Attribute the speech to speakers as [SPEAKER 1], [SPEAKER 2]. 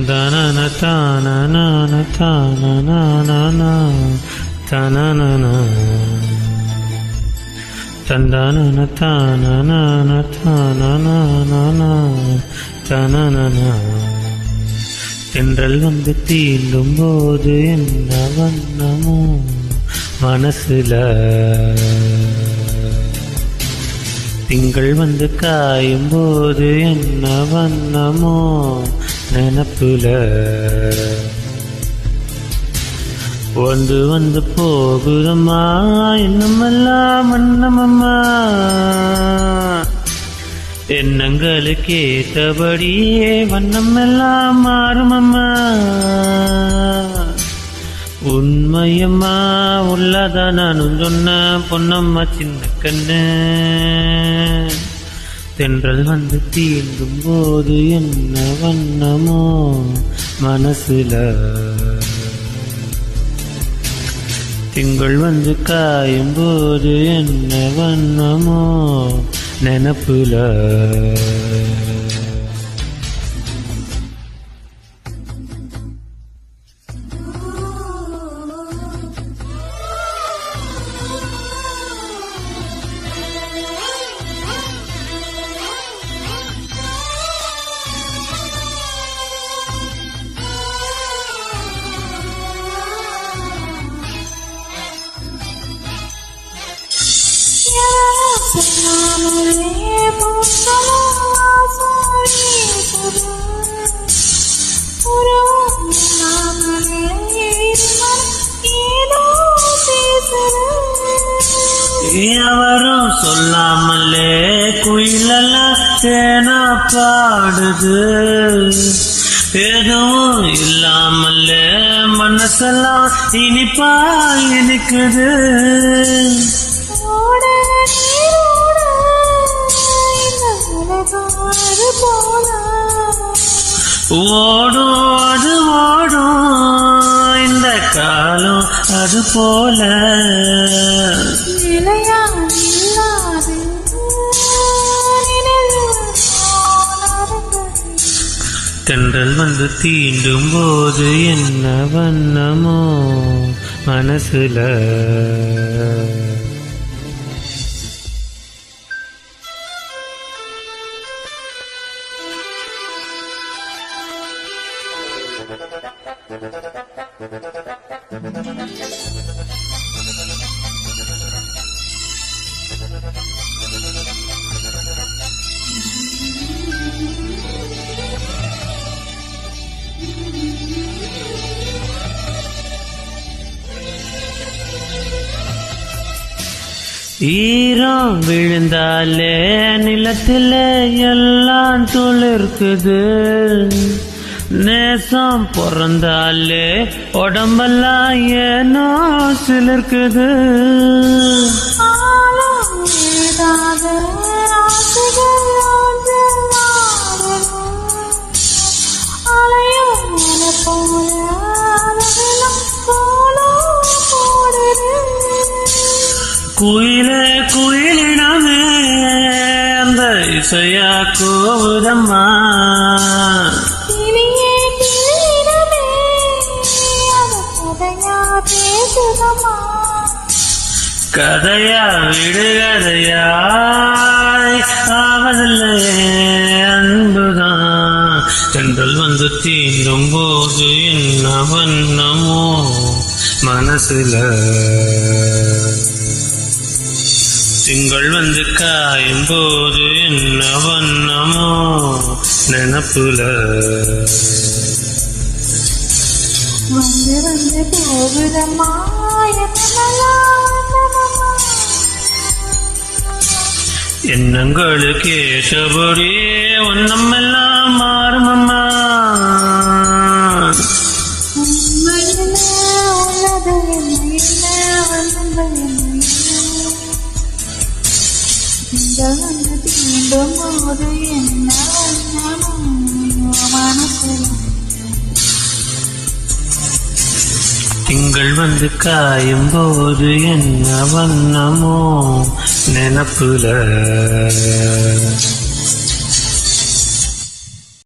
[SPEAKER 1] தனன தானன தானன தனன தந்தனன தானன தானன தனன. தென்றல் வந்து தீண்டும் போது என்ன வண்ணமோ மனசுல, திங்கள் வந்து காயும் போது என்ன வண்ணமோ நினப்புல. வந்து வந்து போகுதம்மா இன்னமெல்லாம் வண்ணமம்மா, எண்ணங்களுக்கு ஏற்றபடியே வண்ணம் எல்லாம் மாறுமம்மா. உண்மையம்மா உள்ளதா நானும் சொன்ன பொன்னம்மா சின்ன கண்ணு. தென்றல் வந்து தீண்டும் போது என்ன வண்ணமோ மனசுல, திங்கள் வந்து காயும் போது என்ன வண்ணமோ நினப்புல. எவரும் சொல்லாமலே குயிலெல்லாம் தேனா பாடுது, எதுவும் இல்லாமலே மனசெல்லாம் இனிப்பா இனிக்குது. ஓடும் அது ஓடும் இந்த காலம் அது போல, தென்றல் வந்து தீண்டும் போது என்ன வண்ணமோ மனசுல. ஈரம் விழுந்தாலே நிலத்தில எல்லாம் துளிர்க்குது, நேசம் பிறந்தாலே உடம்பெல்லாம் ஏனோ சிலிர்க்குது. குயிலே குயிலினமே அந்த இசையா கூவுதம்மா, கதையா விடுகதையாய் ஆவதில்லையே அன்புதான். தென்றல் வந்து தீண்டும் போது என்ன வண்ணமோ மனசுல, திங்கள் வந்து காயும் போது என்ன வண்ணமோ நினப்புல.
[SPEAKER 2] வந்து வந்து போகுதம்மா
[SPEAKER 1] எண்ணங்களுக்கு ஏற்றபடி ஒன்னம் எல்லாம் மாறுமம்மா.
[SPEAKER 2] உள்ளது என்ன வண்ணங்கள் தீண்டும் போது என்ன வண்ணமோ மனசுல,
[SPEAKER 1] திங்கள் வந்து காயும் போது என்ன வண்ணமோ நினப்புல.